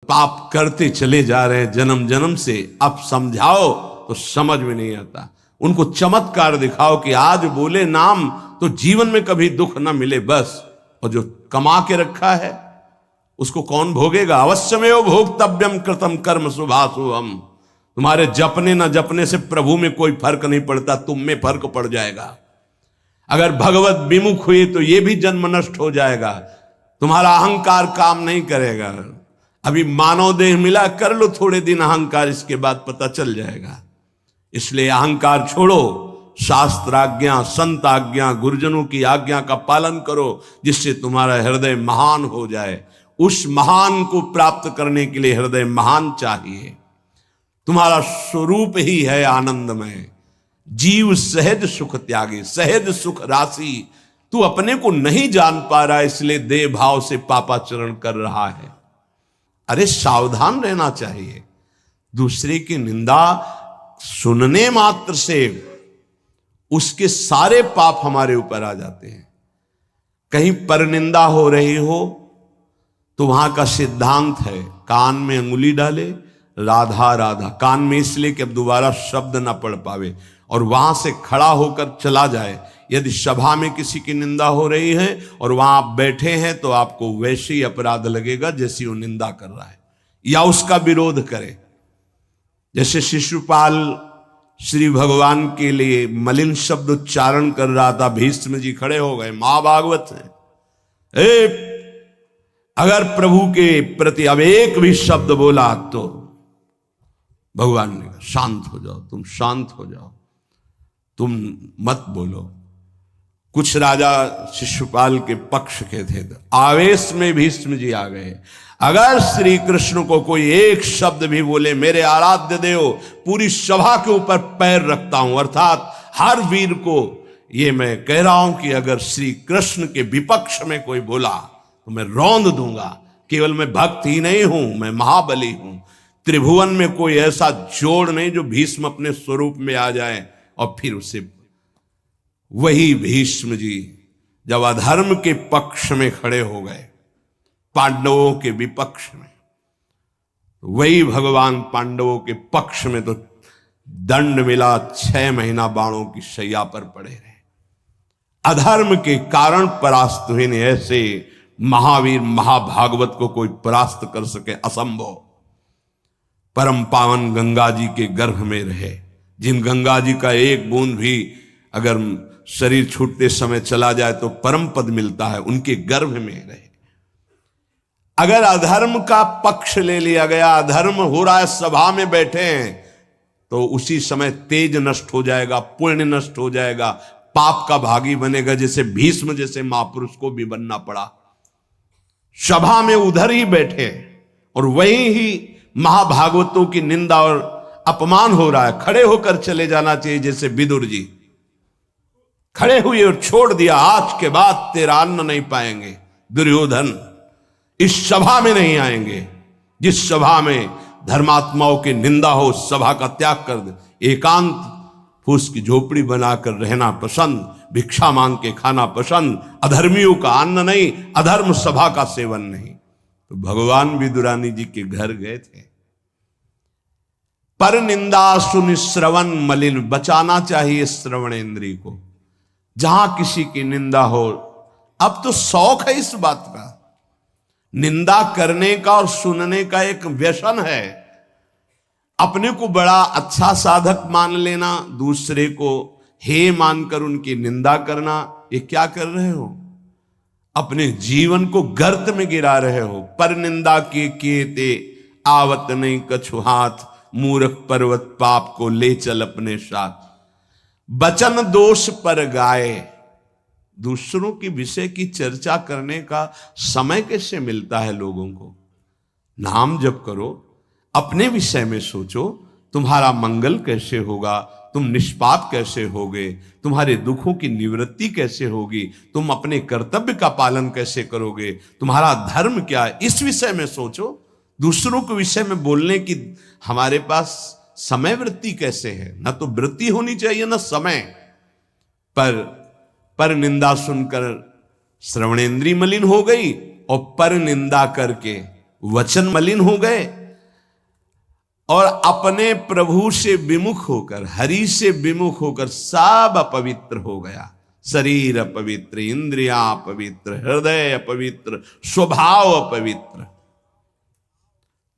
पाप करते चले जा रहे हैं जन्म जन्म से। अब समझाओ तो समझ में नहीं आता। उनको चमत्कार दिखाओ कि आज बोले नाम तो जीवन में कभी दुख ना मिले बस। और जो कमा के रखा है उसको कौन भोगेगा? अवश्यमेव भोक्तव्यम कृतम कर्म शुभाशुभम। तुम्हारे जपने ना जपने से प्रभु में कोई फर्क नहीं पड़ता, तुम में फर्क पड़ जाएगा। अगर भगवत विमुख हुए तो यह भी जन्म नष्ट हो जाएगा। तुम्हारा अहंकार काम नहीं करेगा। अभी मानव देह मिला, कर लो थोड़े दिन अहंकार, इसके बाद पता चल जाएगा। इसलिए अहंकार छोड़ो, शास्त्राज्ञा, संत आज्ञा, गुरुजनों की आज्ञा का पालन करो, जिससे तुम्हारा हृदय महान हो जाए। उस महान को प्राप्त करने के लिए हृदय महान चाहिए। तुम्हारा स्वरूप ही है आनंदमय। जीव सहज सुख त्यागे, सहज सुख राशि। तू अपने को नहीं जान पा रहा, इसलिए देह भाव से पापाचरण कर रहा है। अरे सावधान रहना चाहिए। दूसरे की निंदा सुनने मात्र से उसके सारे पाप हमारे ऊपर आ जाते हैं। कहीं परनिंदा हो रही हो तो वहां का सिद्धांत है, कान में अंगुली डाले, राधा राधा, कान में इसलिए कि अब दोबारा शब्द ना पढ़ पावे, और वहां से खड़ा होकर चला जाए। यदि सभा में किसी की निंदा हो रही है और वहां आप बैठे हैं तो आपको वैसे ही अपराध लगेगा जैसी वो निंदा कर रहा है, या उसका विरोध करे। जैसे शिशुपाल श्री भगवान के लिए मलिन शब्द उच्चारण कर रहा था, भीष्म जी खड़े हो गए, महाभागवत है, अगर प्रभु के प्रति अब एक भी शब्द बोला तो भगवान ने कहा शांत हो जाओ, तुम शांत हो जाओ, तुम मत बोलो। कुछ राजा शिशुपाल के पक्ष के थे, तो आवेश में भीष्म जी आ गए। अगर श्री कृष्ण को कोई एक शब्द भी बोले, मेरे आराध्य देव, पूरी सभा के ऊपर पैर रखता हूं। अर्थात हर वीर को ये मैं कह रहा हूं कि अगर श्री कृष्ण के विपक्ष में कोई बोला तो मैं रौंद दूंगा। केवल मैं भक्त ही नहीं हूं, मैं महाबली हूं। त्रिभुवन में कोई ऐसा जोड़ नहीं जो भीष्म अपने स्वरूप में आ जाए। और फिर उसे वही भीष्म जी जब अधर्म के पक्ष में खड़े हो गए, पांडवों के विपक्ष में, वही भगवान पांडवों के पक्ष में तो दंड मिला, 6 महीना बाणों की शैया पर पड़े रहे। अधर्म के कारण परास्त हुए ने। ऐसे महावीर महाभागवत को कोई परास्त कर सके असंभव। परम पावन गंगा जी के गर्भ में रहे, जिन गंगा जी का एक बूंद भी अगर शरीर छूटते समय चला जाए तो परम पद मिलता है, उनके गर्भ में रहे। अगर अधर्म का पक्ष ले लिया गया, अधर्म हो रहा है, सभा में बैठे हैं, तो उसी समय तेज नष्ट हो जाएगा, पुण्य नष्ट हो जाएगा, पाप का भागी बनेगा। जैसे भीष्म जैसे महापुरुष को भी बनना पड़ा। सभा में उधर ही बैठे और वहीं ही महाभागवतों की निंदा और अपमान हो रहा है। खड़े होकर चले जाना चाहिए, जैसे विदुर जी खड़े हुए और छोड़ दिया, आज के बाद तेरा अन्न नहीं पाएंगे दुर्योधन, इस सभा में नहीं आएंगे। जिस सभा में धर्मात्माओं की निंदा हो, सभा का त्याग कर दे। एकांत फूस की झोपड़ी बनाकर रहना पसंद, भिक्षा मांग के खाना पसंद, अधर्मियों का अन्न नहीं, अधर्म सभा का सेवन नहीं। तो भगवान विदुरानी जी के घर गए थे। पर निंदा सुन श्रवण मलिन, बचाना चाहिए श्रवणेंद्रिय को। जहां किसी की निंदा हो, अब तो शौक है इस बात का, निंदा करने का और सुनने का एक व्यसन है। अपने को बड़ा अच्छा साधक मान लेना, दूसरे को हे मानकर उनकी निंदा करना, ये क्या कर रहे हो? अपने जीवन को गर्त में गिरा रहे हो। पर निंदा के ते आवत नहीं कछु हाथ, मूर्ख पर्वत पाप को ले चल अपने साथ। बचन दोष पर गाए, दूसरों की विषय की चर्चा करने का समय कैसे मिलता है लोगों को? नाम जप करो, अपने विषय में सोचो, तुम्हारा मंगल कैसे होगा, तुम निष्पाप कैसे होगे, तुम्हारे दुखों की निवृत्ति कैसे होगी, तुम अपने कर्तव्य का पालन कैसे करोगे, तुम्हारा धर्म क्या है, इस विषय में सोचो। दूसरों के विषय में बोलने की हमारे पास समय वृत्ति कैसे है? ना तो वृत्ति होनी चाहिए ना समय। पर निंदा सुनकर श्रवणेंद्रिय मलिन हो गई, और पर निंदा करके वचन मलिन हो गए और अपने प्रभु से विमुख होकर, हरि से विमुख होकर सब अपवित्र हो गया। शरीर अपवित्र, इंद्रियां अपवित्र, हृदय अपवित्र, स्वभाव अपवित्र।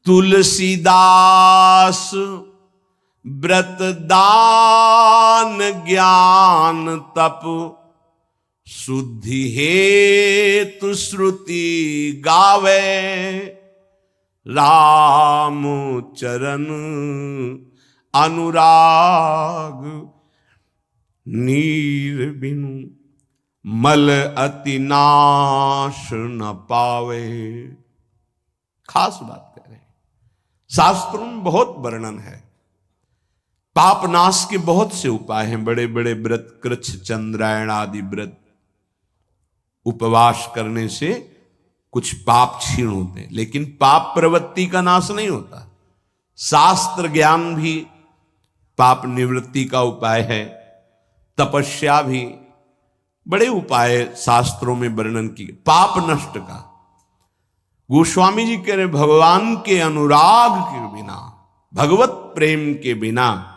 तुलसीदास व्रत दान ज्ञान तप शुद्धि हेतु श्रुति गावे, राम चरण अनुराग नीर बिनु मल अति नाश न पावे। खास बात कह रहे हैं, शास्त्रों में बहुत वर्णन है। पाप नाश के बहुत से उपाय हैं, बड़े बड़े व्रत, कृच्छ चंद्रायण आदि व्रत, उपवास करने से कुछ पाप क्षीण होते हैं, लेकिन पाप प्रवृत्ति का नाश नहीं होता। शास्त्र ज्ञान भी पाप निवृत्ति का उपाय है, तपस्या भी, बड़े उपाय शास्त्रों में वर्णन किए पाप नष्ट का। गोस्वामी जी कह रहे भगवान के अनुराग के बिना, भगवत प्रेम के बिना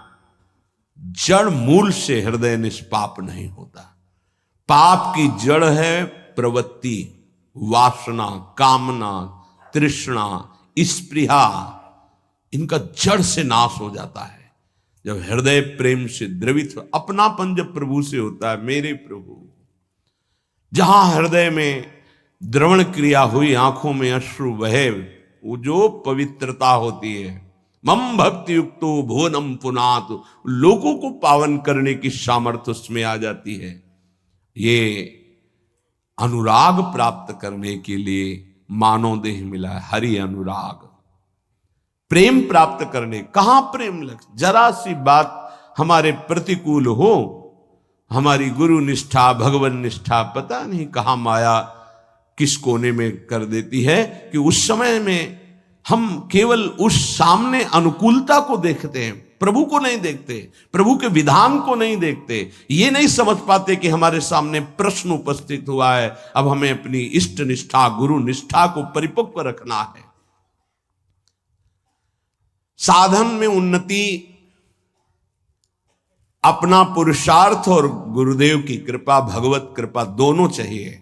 जड़ मूल से हृदय निष्पाप नहीं होता। पाप की जड़ है प्रवृत्ति, वासना, कामना, तृष्णा, स्पृहा, इनका जड़ से नाश हो जाता है जब हृदय प्रेम से द्रवित। अपनापन जब प्रभु से होता है, मेरे प्रभु, जहां हृदय में द्रवण क्रिया हुई, आंखों में अश्रु बहे, वो जो पवित्रता होती है, मम भक्ति युक्तो भुवनम पुनात, लोगों को पावन करने की सामर्थ्य उसमें आ जाती है। ये अनुराग प्राप्त करने के लिए मानव देह मिला है, हरि अनुराग। प्रेम प्राप्त करने, कहां प्रेम लग, जरा सी बात हमारे प्रतिकूल हो, हमारी गुरु निष्ठा, भगवान निष्ठा, पता नहीं कहां माया किस कोने में कर देती है कि उस समय में हम केवल उस सामने अनुकूलता को देखते हैं, प्रभु को नहीं देखते, प्रभु के विधान को नहीं देखते। ये नहीं समझ पाते कि हमारे सामने प्रश्न उपस्थित हुआ है, अब हमें अपनी इष्ट निष्ठा, गुरु निष्ठा को परिपक्व रखना है। साधन में उन्नति अपना पुरुषार्थ और गुरुदेव की कृपा, भगवत कृपा दोनों चाहिए।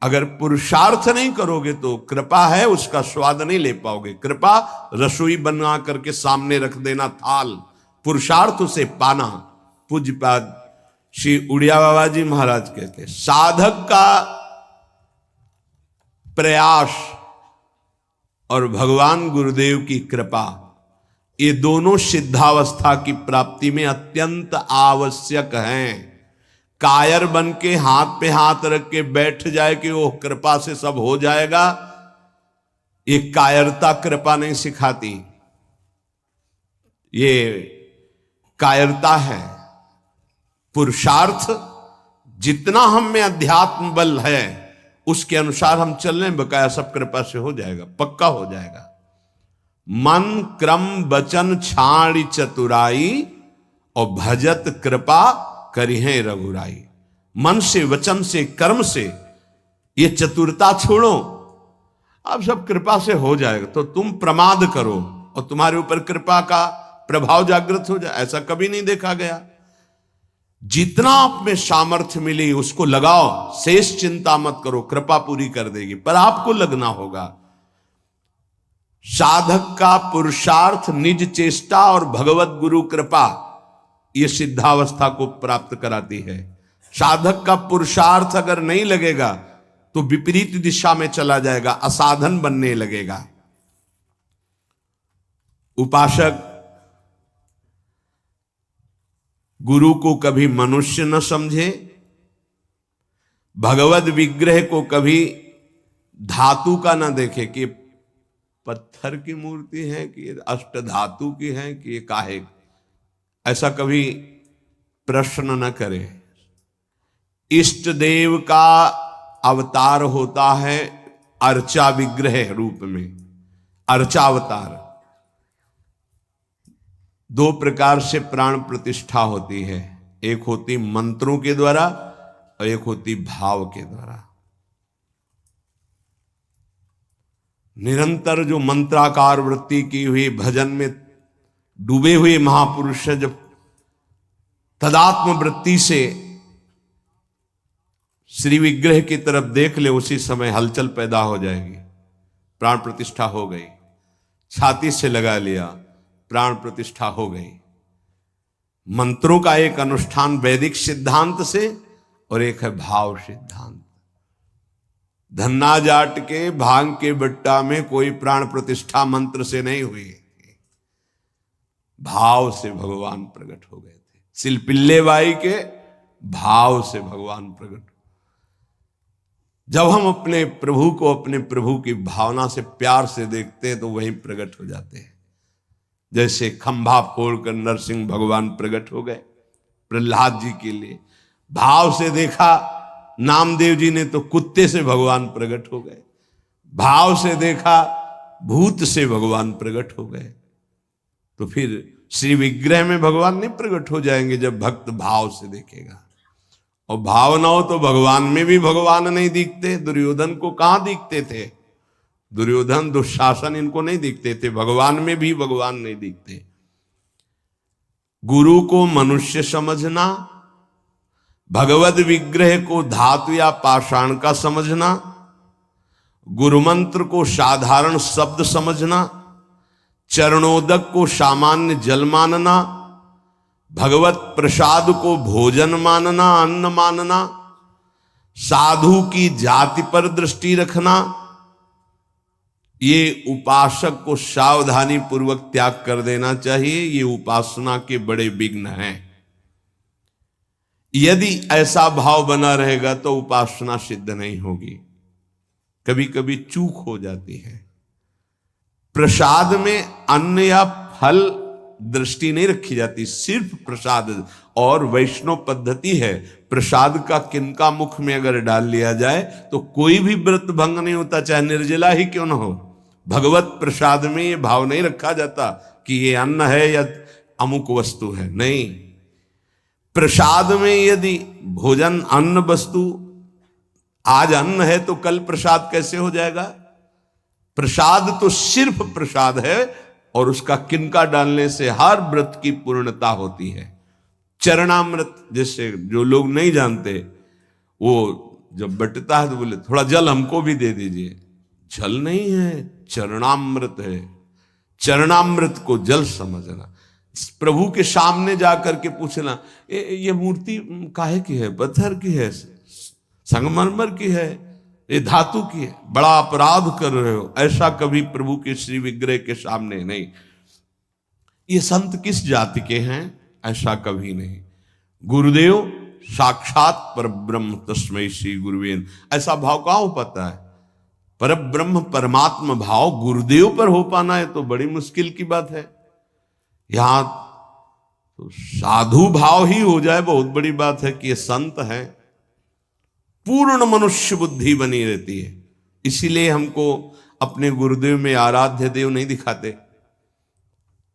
अगर पुरुषार्थ नहीं करोगे तो कृपा है उसका स्वाद नहीं ले पाओगे। कृपा रसोई बना करके सामने रख देना थाल, पुरुषार्थ उसे पाना। पूज्यपाद श्री उड़िया बाबा जी महाराज कहते हैं, साधक का प्रयास और भगवान गुरुदेव की कृपा, ये दोनों सिद्धावस्था की प्राप्ति में अत्यंत आवश्यक हैं। कायर बन के हाथ पे हाथ रख के बैठ जाए कि वो कृपा से सब हो जाएगा, ये कायरता कृपा नहीं सिखाती, ये कायरता है। पुरुषार्थ जितना हम में अध्यात्म बल है उसके अनुसार हम चल रहे, बकाया सब कृपा से हो जाएगा, पक्का हो जाएगा। मन क्रम वचन छाड़ी चतुराई और भजत कृपा करिहे रघुराई। मन से, वचन से, कर्म से ये चतुरता छोड़ो, अब सब कृपा से हो जाएगा। तो तुम प्रमाद करो और तुम्हारे ऊपर कृपा का प्रभाव जागृत हो जाए, ऐसा कभी नहीं देखा गया। जितना आप में सामर्थ्य मिली उसको लगाओ, शेष चिंता मत करो, कृपा पूरी कर देगी, पर आपको लगना होगा। साधक का पुरुषार्थ, निज चेष्टा और भगवत गुरु कृपा, ये सिद्धावस्था को प्राप्त कराती है। साधक का पुरुषार्थ अगर नहीं लगेगा तो विपरीत दिशा में चला जाएगा, असाधन बनने लगेगा। उपासक गुरु को कभी मनुष्य न समझे, भगवत विग्रह को कभी धातु का न देखे कि पत्थर की मूर्ति है कि अष्ट धातु की है कि ये काहे, ऐसा कभी प्रश्न न करे। इष्ट देव का अवतार होता है अर्चा विग्रह रूप में, अर्चावतार। दो प्रकार से प्राण प्रतिष्ठा होती है, एक होती मंत्रों के द्वारा और एक होती भाव के द्वारा। निरंतर जो मंत्राकार वृत्ति की हुई भजन में डूबे हुए महापुरुष है, जब तदात्म वृत्ति से श्री विग्रह की तरफ देख ले, उसी समय हलचल पैदा हो जाएगी। प्राण प्रतिष्ठा हो गई, छाती से लगा लिया, प्राण प्रतिष्ठा हो गई। मंत्रों का एक अनुष्ठान वैदिक सिद्धांत से और एक है भाव सिद्धांत। धन्ना जाट के भांग के बट्टा में कोई प्राण प्रतिष्ठा मंत्र से नहीं हुई, भाव से भगवान प्रकट हो गए थे। सिलपिल्ले बाई के भाव से भगवान प्रकट। जब हम अपने प्रभु को अपने प्रभु की भावना से प्यार से देखते हैं तो वहीं प्रकट हो जाते हैं। जैसे खंभा फोड़कर नरसिंह भगवान प्रकट हो गए प्रहलाद जी के लिए, भाव से देखा नामदेव जी ने तो कुत्ते से भगवान प्रकट हो गए, भाव से देखा भूत से भगवान प्रकट हो गए। तो फिर श्री विग्रह में भगवान नहीं प्रकट हो जाएंगे जब भक्त भाव से देखेगा। और भाव ना हो तो भगवान में भी भगवान नहीं दिखते। दुर्योधन को कहां दिखते थे? दुर्योधन दुशासन इनको नहीं दिखते थे, भगवान में भी भगवान नहीं दिखते। गुरु को मनुष्य समझना, भगवद विग्रह को धातु या पाषाण का समझना, गुरु मंत्र को साधारण शब्द समझना, चरणोदक को सामान्य जल मानना, भगवत प्रसाद को भोजन मानना, अन्न मानना, साधु की जाति पर दृष्टि रखना, ये उपासक को सावधानी पूर्वक त्याग कर देना चाहिए। ये उपासना के बड़े विघ्न हैं। यदि ऐसा भाव बना रहेगा तो उपासना सिद्ध नहीं होगी। कभी कभी चूक हो जाती है। प्रसाद में अन्न या फल दृष्टि नहीं रखी जाती, सिर्फ प्रसाद। और वैष्णव पद्धति है, प्रसाद का किनका मुख में अगर डाल लिया जाए तो कोई भी व्रत भंग नहीं होता, चाहे निर्जला ही क्यों न हो। भगवत प्रसाद में ये भाव नहीं रखा जाता कि ये अन्न है या अमुक वस्तु है, नहीं। प्रसाद में यदि भोजन अन्न वस्तु, आज अन्न है तो कल प्रसाद कैसे हो जाएगा? प्रसाद तो सिर्फ प्रसाद है और उसका किनका डालने से हर व्रत की पूर्णता होती है। चरणामृत, जैसे जो लोग नहीं जानते, वो जब बटता है तो बोले थोड़ा जल हमको भी दे दीजिए। जल नहीं है, चरणामृत है। चरणामृत को जल समझना, प्रभु के सामने जाकर के पूछना ये मूर्ति काहे की है? पत्थर की है, संगमरमर की है, ये धातु की है? बड़ा अपराध कर रहे हो। ऐसा कभी प्रभु के श्री विग्रह के सामने नहीं। ये संत किस जाति के हैं? ऐसा कभी नहीं। गुरुदेव साक्षात परब्रह्म तस्मै श्री गुरुवे, ऐसा भाव कहाँ हो पाता है? परब्रह्म परमात्मा भाव गुरुदेव पर हो पाना है तो बड़ी मुश्किल की बात है। यहां तो साधु भाव ही हो जाए बहुत बड़ी बात है कि ये संत है। पूर्ण मनुष्य बुद्धि बनी रहती है। इसीलिए हमको अपने गुरुदेव में आराध्य देव नहीं दिखाते,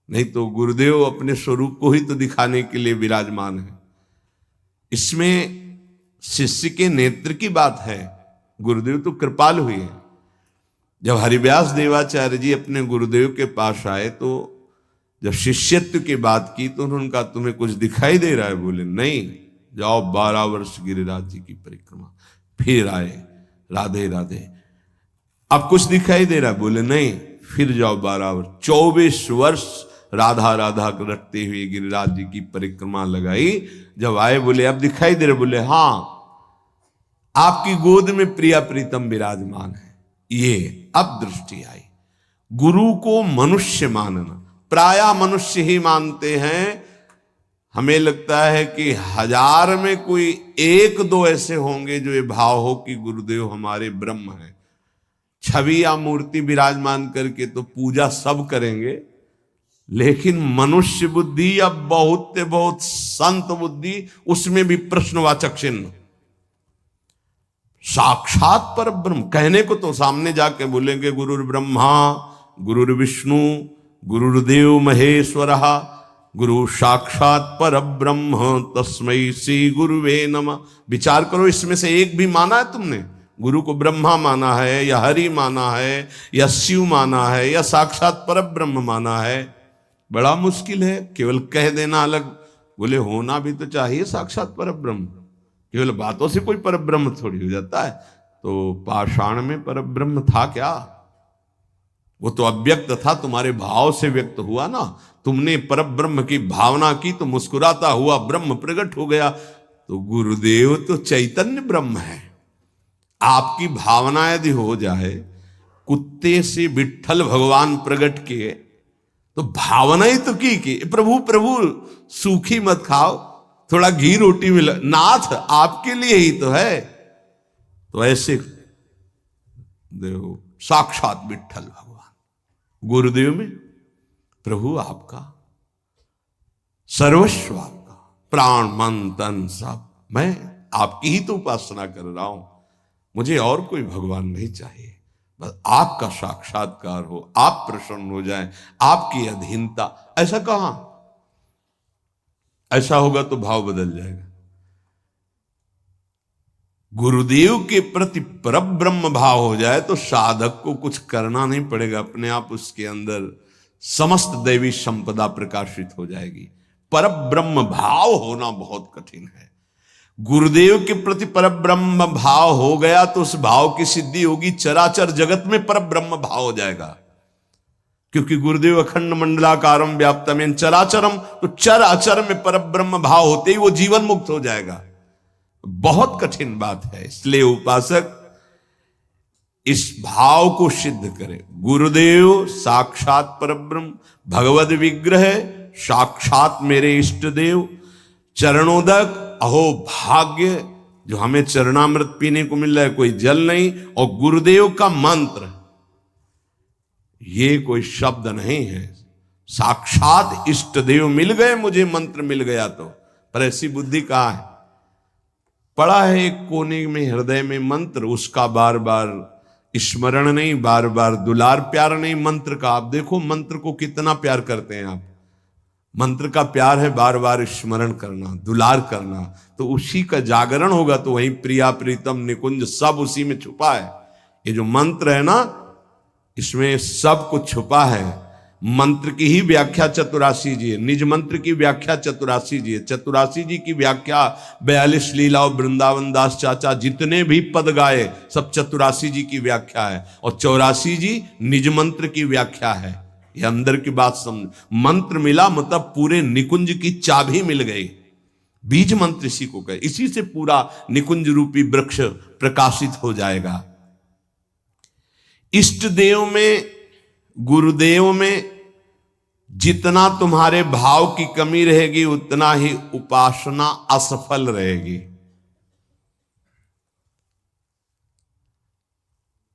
नहीं तो गुरुदेव अपने स्वरूप को ही तो दिखाने के लिए विराजमान है। इसमें शिष्य के नेत्र की बात है। गुरुदेव तो कृपाल हुई है। जब हरिव्यास देवाचार्य जी अपने गुरुदेव के पास आए तो जब शिष्यत्व की बात की तो उन्होंने कहा तुम्हें कुछ दिखाई दे रहा है? बोले नहीं, जाओ 12 वर्ष गिरिराज जी की परिक्रमा। फिर आए, राधे राधे। अब कुछ दिखाई दे रहा है? बोले नहीं, फिर जाओ 12 वर्ष। 24 वर्ष राधा राधा रटते हुए गिरिराज जी की परिक्रमा लगाई। जब आए बोले अब दिखाई दे रहे? बोले हाँ, आपकी गोद में प्रिया प्रीतम विराजमान है। ये अब दृष्टि आई। गुरु को मनुष्य मानना, प्रायः मनुष्य ही मानते हैं। हमें लगता है कि 1000 में कोई 1-2 ऐसे होंगे जो ये भाव हो कि गुरुदेव हमारे ब्रह्म हैं। छवि या मूर्ति विराजमान करके तो पूजा सब करेंगे, लेकिन मनुष्य बुद्धि या बहुत बहुत संत बुद्धि, उसमें भी प्रश्नवाचक चिन्ह। साक्षात पर ब्रह्म कहने को तो सामने जाके बोलेंगे गुरुर ब्रह्मा गुरुर विष्णु गुरुर्देव महेश्वरः गुरु साक्षात पर ब्रह्म तस्मै श्री गुरुवे नमः। विचार करो, इसमें से एक भी माना है तुमने? गुरु को ब्रह्मा माना है या हरि माना है या शिव माना है या साक्षात परब्रह्म माना है, बड़ा मुश्किल है। केवल कह देना अलग, बोले होना भी तो चाहिए साक्षात परब्रह्म। केवल बातों से कोई परब्रह्म थोड़ी हो जाता है। तो पाषाण में परब्रह्म था क्या? वो तो अव्यक्त था, तुम्हारे भाव से व्यक्त हुआ ना। तुमने परब्रह्म की भावना की तो मुस्कुराता हुआ ब्रह्म प्रकट हो गया। तो गुरुदेव तो चैतन्य ब्रह्म है। आपकी भावना यदि हो जाए, कुत्ते से विट्ठल भगवान प्रकट किए, तो भावना ही तो की कि प्रभु प्रभु सूखी मत खाओ, थोड़ा घी रोटी मिला, नाथ आपके लिए ही तो है। तो ऐसे देखो साक्षात विट्ठल भगवान गुरुदेव में, प्रभु आपका सर्वस्व, आपका प्राण मन तन सब, मैं आपकी ही तो उपासना कर रहा हूं, मुझे और कोई भगवान नहीं चाहिए। बस आपका साक्षात्कार हो, आप प्रसन्न हो जाएं, आपकी अधीनता। ऐसा कहां? ऐसा होगा तो भाव बदल जाएगा। गुरुदेव के प्रति परब्रह्म भाव हो जाए तो साधक को कुछ करना नहीं पड़ेगा, अपने आप उसके अंदर समस्त दैवी संपदा प्रकाशित हो जाएगी। परब्रह्म भाव होना बहुत कठिन है। गुरुदेव के प्रति परब्रह्म भाव हो गया तो उस भाव की सिद्धि होगी, चराचर जगत में परब्रह्म भाव हो जाएगा। क्योंकि गुरुदेव अखंड मंडलाकारम व्याप्तम चराचरम, तो चराचर में परब्रह्म भाव होते ही वो जीवन मुक्त हो जाएगा। बहुत कठिन बात है। इसलिए उपासक इस भाव को सिद्ध करे। गुरुदेव साक्षात परब्रह्म, भगवद विग्रह, साक्षात मेरे इष्ट देव, चरणोदक, अहो भाग्य जो हमें चरणामृत पीने को मिल रहा है, कोई जल नहीं, और गुरुदेव का मंत्र, ये कोई शब्द नहीं है। साक्षात इष्ट देव मिल गए, मुझे मंत्र मिल गया तो। पर ऐसी बुद्धि कहां है? पड़ा है एक कोने में हृदय में मंत्र, उसका बार बार स्मरण नहीं, बार बार दुलार प्यार नहीं मंत्र का। आप देखो मंत्र को कितना प्यार करते हैं आप। मंत्र का प्यार है बार बार स्मरण करना, दुलार करना, तो उसी का जागरण होगा। तो वही प्रिया प्रीतम निकुंज सब उसी में छुपा है। ये जो मंत्र है ना, इसमें सब कुछ छुपा है। मंत्र की ही व्याख्या चतुरासी जी है, निज मंत्र की व्याख्या चतुरासी जी है। चतुरासी जी की व्याख्या 42 लीला और वृंदावन दास चाचा जितने भी पद गाए सब चतुरासी जी की व्याख्या है, और 84 जी निज मंत्र की व्याख्या है। ये अंदर की बात समझ। मंत्र मिला मतलब पूरे निकुंज की चाबी मिल गई। बीज मंत्र इसी को कहे, इसी से पूरा निकुंज रूपी वृक्ष प्रकाशित हो जाएगा। इष्ट देव में, गुरुदेव में जितना तुम्हारे भाव की कमी रहेगी उतना ही उपासना असफल रहेगी।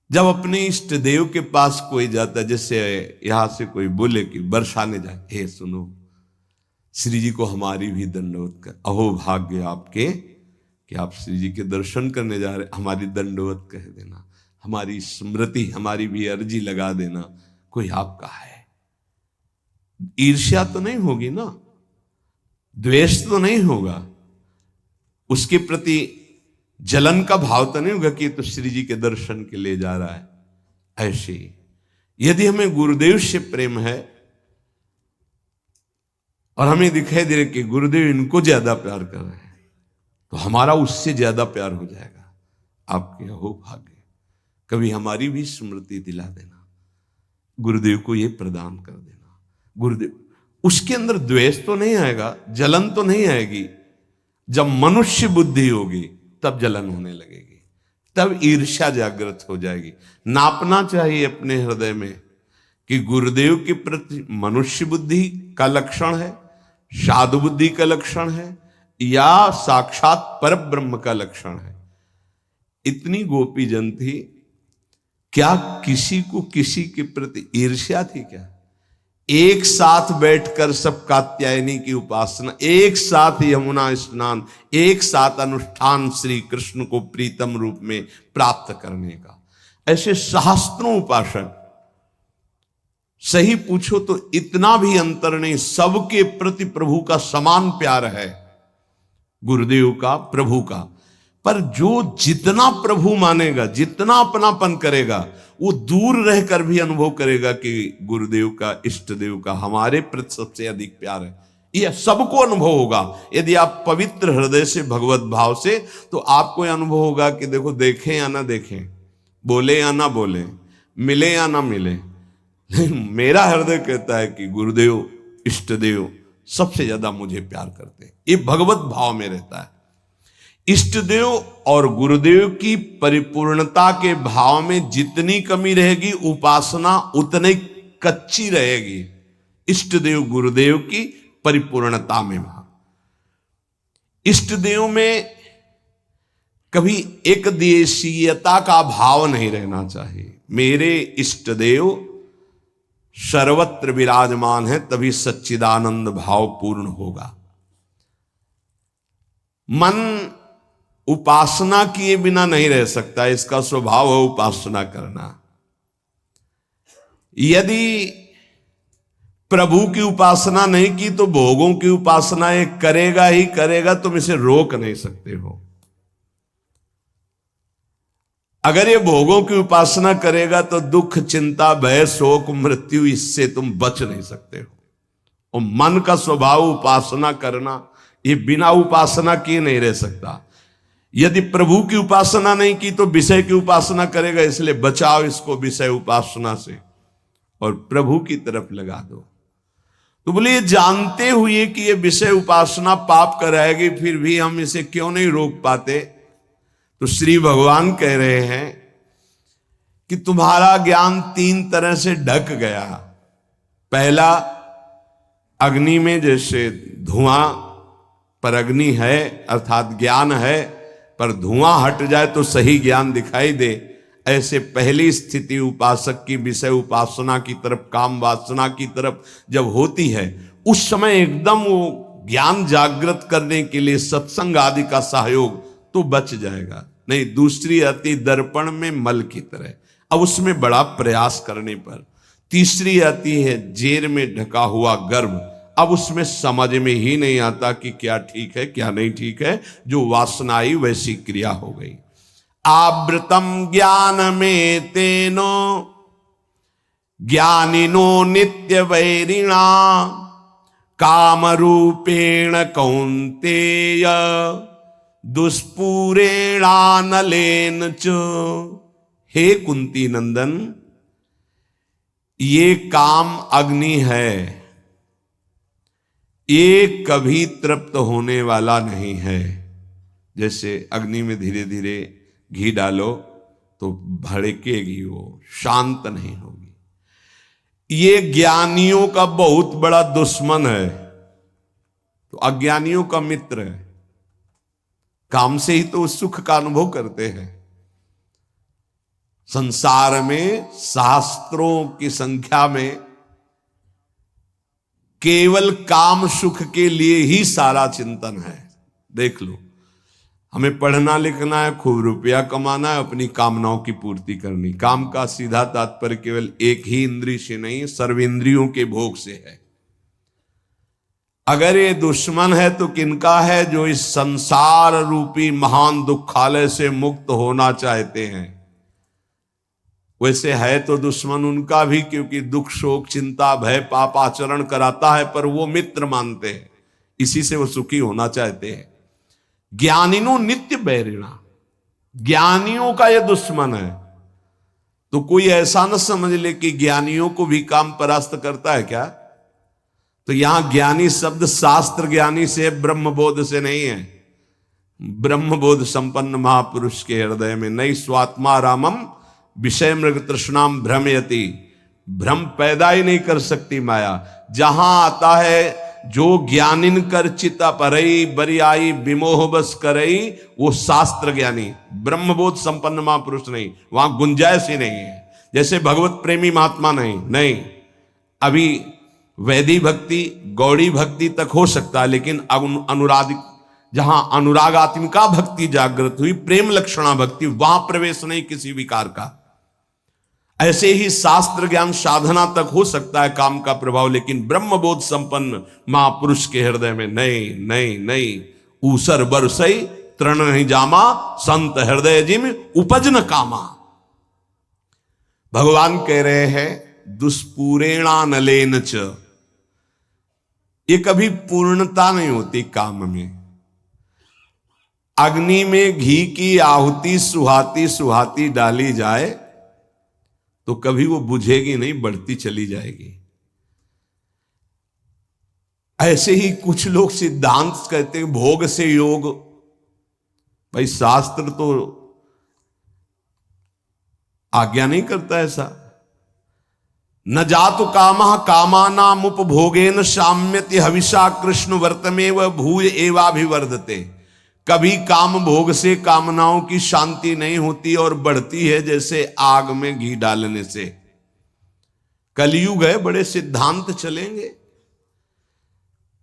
जब अपने इष्ट देव के पास कोई जाता है, जैसे यहां से कोई बोले कि बरसाने जाए, हे सुनो श्री जी को हमारी भी दंडवत कर, अहो भाग्य आपके कि आप श्री जी के दर्शन करने जा रहे, हमारी दंडवत कह देना, हमारी स्मृति, हमारी भी अर्जी लगा देना। कोई आपका है, ईर्ष्या तो नहीं होगी ना, द्वेष तो नहीं होगा, उसके प्रति जलन का भाव तो नहीं होगा कि तो श्री जी के दर्शन के लिए जा रहा है। ऐसे यदि हमें गुरुदेव से प्रेम है और हमें दिखाई दे रहा कि गुरुदेव इनको ज्यादा प्यार कर रहे हैं, तो हमारा उससे ज्यादा प्यार हो जाएगा। आपके हो भाग्य, कभी हमारी भी स्मृति दिला देना, गुरुदेव को ये प्रदान कर देना। गुरुदेव, उसके अंदर द्वेष तो नहीं आएगा, जलन तो नहीं आएगी। जब मनुष्य बुद्धि होगी तब जलन होने लगेगी, तब ईर्ष्या जागृत हो जाएगी। नापना चाहिए अपने हृदय में कि गुरुदेव के प्रति मनुष्य बुद्धि का लक्षण है, साधु बुद्धि का लक्षण है, या साक्षात परब्रह्म का लक्षण है। इतनी गोपी जन थी, क्या किसी को किसी के प्रति ईर्ष्या थी क्या? एक साथ बैठकर सब कात्यायनी की उपासना, एक साथ यमुना स्नान, एक साथ अनुष्ठान श्री कृष्ण को प्रीतम रूप में प्राप्त करने का। ऐसे सहस्त्रों उपासक, सही पूछो तो इतना भी अंतर नहीं, सबके प्रति प्रभु का समान प्यार है, गुरुदेव का, प्रभु का। पर जो जितना प्रभु मानेगा, जितना अपनापन करेगा, वो दूर रहकर भी अनुभव करेगा कि गुरुदेव का, इष्ट देव का हमारे प्रति सबसे अधिक प्यार है। यह सबको अनुभव होगा। यदि आप पवित्र हृदय से, भगवत भाव से, तो आपको यह अनुभव होगा कि देखो, देखें या ना देखें, बोले या ना बोले, मिले या ना मिले, मेरा हृदय कहता है कि गुरुदेव, इष्ट देव सबसे ज्यादा मुझे प्यार करते हैं। ये भगवत भाव में रहता है। इष्ट देव और गुरुदेव की परिपूर्णता के भाव में जितनी कमी रहेगी, उपासना उतनी कच्ची रहेगी। इष्ट देव गुरुदेव की परिपूर्णता में, इष्ट देव में कभी एक देशीयता का भाव नहीं रहना चाहिए। मेरे इष्ट देव सर्वत्र विराजमान है, तभी सच्चिदानंद भाव पूर्ण होगा। मन उपासना किए बिना नहीं रह सकता, इसका स्वभाव है उपासना करना। यदि प्रभु की उपासना नहीं की तो भोगों की उपासना ये करेगा ही करेगा, तुम इसे रोक नहीं सकते हो। अगर ये भोगों की उपासना करेगा तो दुख, चिंता, भय, शोक, मृत्यु, इससे तुम बच नहीं सकते हो। और मन का स्वभाव उपासना करना, ये बिना उपासना किए नहीं रह सकता। यदि प्रभु की उपासना नहीं की तो विषय की उपासना करेगा, इसलिए बचाओ इसको विषय उपासना से और प्रभु की तरफ लगा दो। तो बोले, ये जानते हुए कि ये विषय उपासना पाप कराएगी, फिर भी हम इसे क्यों नहीं रोक पाते? तो श्री भगवान कह रहे हैं कि तुम्हारा ज्ञान तीन तरह से ढक गया। पहला, अग्नि में जैसे धुआं पर अग्नि है, अर्थात ज्ञान है, पर धुआं हट जाए तो सही ज्ञान दिखाई दे, ऐसे पहली स्थिति उपासक की विषय उपासना की तरफ, काम वासना की तरफ जब होती है, उस समय एकदम वो ज्ञान जागृत करने के लिए सत्संग आदि का सहयोग तो बच जाएगा। नहीं, दूसरी आती दर्पण में मल की तरह, अब उसमें बड़ा प्रयास करने पर। तीसरी आती है जेर में ढका हुआ गर्भ, अब उसमें समझ में ही नहीं आता कि क्या ठीक है क्या नहीं ठीक है, जो वासना आई वैसी क्रिया हो गई। आवृतम ज्ञान में तेनो ज्ञानिनो नित्य वैरिणा काम रूपेण कौन्तेय दुष्पूरेणानलेन च। हे कुंती नंदन, ये काम अग्नि है, ये कभी तृप्त होने वाला नहीं है। जैसे अग्नि में धीरे धीरे घी डालो तो भड़केगी, वो शांत नहीं होगी। ये ज्ञानियों का बहुत बड़ा दुश्मन है, तो अज्ञानियों का मित्र है। काम से ही तो सुख का अनुभव करते हैं। संसार में शास्त्रों की संख्या में केवल काम सुख के लिए ही सारा चिंतन है। देख लो, हमें पढ़ना लिखना है, खूब रुपया कमाना है, अपनी कामनाओं की पूर्ति करनी। काम का सीधा तात्पर्य केवल एक ही इंद्रिय से नहीं, सर्वेंद्रियों के भोग से है। अगर ये दुश्मन है तो किनका है? जो इस संसार रूपी महान दुखालय से मुक्त होना चाहते हैं। वैसे है तो दुश्मन उनका भी, क्योंकि दुख, शोक, चिंता, भय, पाप आचरण कराता है, पर वो मित्र मानते हैं, इसी से वो सुखी होना चाहते हैं। ज्ञानिनो नित्य बैरिणा, ज्ञानियों का ये दुश्मन है। तो कोई ऐसा न समझ ले कि ज्ञानियों को भी काम परास्त करता है क्या? तो यहां ज्ञानी शब्द शास्त्र ज्ञानी से, ब्रह्मबोध से नहीं है। ब्रह्मबोध संपन्न महापुरुष के हृदय में नहीं। स्वात्मा रामम विषय मृग तृष्णाम भ्रमयति, भ्रम पैदा ही नहीं कर सकती माया। जहां आता है जो ज्ञानिन कर चिता परई बरियाई विमोह बस करई, वो शास्त्र ज्ञानी, ब्रह्मबोध संपन्न महापुरुष नहीं। वहां गुंजाइश ही नहीं है। जैसे भगवत प्रेमी महात्मा नहीं। अभी वैदिक भक्ति, गौड़ी भक्ति तक हो सकता है, लेकिन अनुराग, जहां अनुरागात्मिका भक्ति जागृत हुई, प्रेम लक्षणा भक्ति, वहां प्रवेश नहीं किसी विकार का। ऐसे ही शास्त्र ज्ञान साधना तक हो सकता है काम का प्रभाव, लेकिन ब्रह्मबोध संपन्न महापुरुष के हृदय में नहीं। ऊसर बरसई तृण नहीं जामा, संत हृदय जिम उपज न कामा। भगवान कह रहे हैं दुष्पूरेणा नलेन च, ये कभी पूर्णता नहीं होती काम में। अग्नि में घी की आहुति सुहाती सुहाती डाली जाए तो कभी वो बुझेगी नहीं, बढ़ती चली जाएगी। ऐसे ही कुछ लोग सिद्धांत कहते हैं भोग से योग। भाई शास्त्र तो आज्ञा नहीं करता ऐसा। न जातु कामः कामानाम उपभोगेन शाम्यति हविषा कृष्ण वर्तमेव भूय एवाभिवर्धते। कभी काम भोग से कामनाओं की शांति नहीं होती और बढ़ती है जैसे आग में घी डालने से। कलयुग है, बड़े सिद्धांत चलेंगे।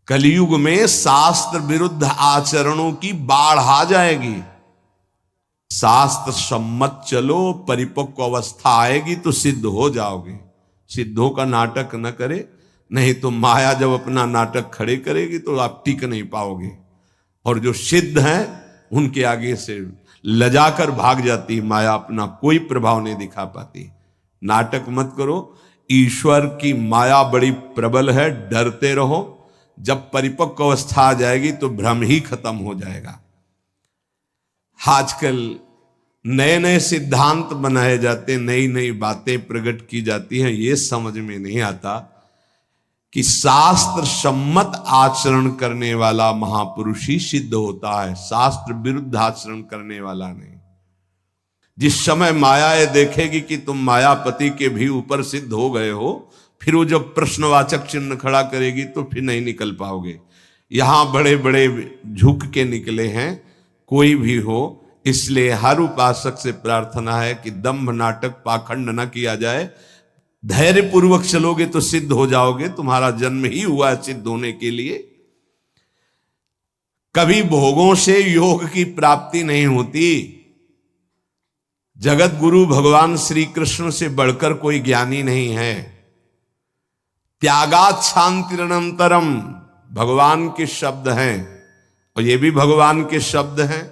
कलयुग में शास्त्र विरुद्ध आचरणों की बाढ़ आ जाएगी। शास्त्र सम्मत चलो, परिपक्व अवस्था आएगी तो सिद्ध हो जाओगे। सिद्धों का नाटक न करे, नहीं तो माया जब अपना नाटक खड़े करेगी तो आप टिक नहीं पाओगे। और जो सिद्ध हैं उनके आगे से लजाकर भाग जाती माया, अपना कोई प्रभाव नहीं दिखा पाती। नाटक मत करो, ईश्वर की माया बड़ी प्रबल है, डरते रहो। जब परिपक्व अवस्था आ जाएगी तो भ्रम ही खत्म हो जाएगा। आजकल नए नए सिद्धांत बनाए जाते, नई नई बातें प्रकट की जाती हैं। ये समझ में नहीं आता कि शास्त्र सम्मत आचरण करने वाला महापुरुष ही सिद्ध होता है, शास्त्र विरुद्ध आचरण करने वाला नहीं। जिस समय माया ये देखेगी कि तुम मायापति के भी ऊपर सिद्ध हो गए हो, फिर वो जब प्रश्नवाचक चिन्ह खड़ा करेगी तो फिर नहीं निकल पाओगे। यहां बड़े बड़े झुक के निकले हैं, कोई भी हो। इसलिए हर उपासक से प्रार्थना है कि दंभ नाटक पाखंड न किया जाए। धैर्य पूर्वक चलोगे तो सिद्ध हो जाओगे। तुम्हारा जन्म ही हुआ है सिद्ध होने के लिए। कभी भोगों से योग की प्राप्ति नहीं होती। जगत गुरु भगवान श्री कृष्ण से बढ़कर कोई ज्ञानी नहीं है। त्यागात शांतिरनंतरम भगवान के शब्द हैं, और ये भी भगवान के शब्द हैं।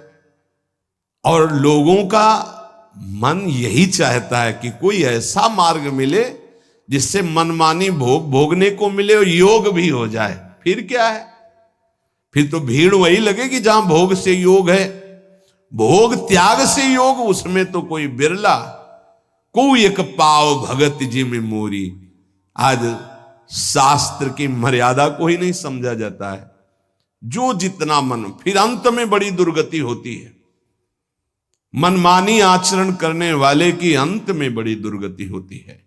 और लोगों का मन यही चाहता है कि कोई ऐसा मार्ग मिले जिससे मनमानी भोग भोगने को मिले और योग भी हो जाए। फिर क्या है, फिर तो भीड़ वही लगेगी जहां भोग से योग है। भोग त्याग से योग, उसमें तो कोई बिरला। कोई एक पाव भगत जी में मोरी। आज शास्त्र की मर्यादा को ही नहीं समझा जाता है। जो जितना मन, फिर अंत में बड़ी दुर्गति होती है। मनमानी आचरण करने वाले की अंत में बड़ी दुर्गति होती है।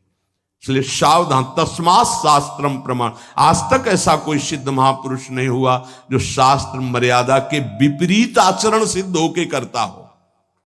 इसलिए सावधान, तस्मात् शास्त्रम प्रमाण। आज तक ऐसा कोई सिद्ध महापुरुष नहीं हुआ जो शास्त्र मर्यादा के विपरीत आचरण सिद्ध होके करता हो।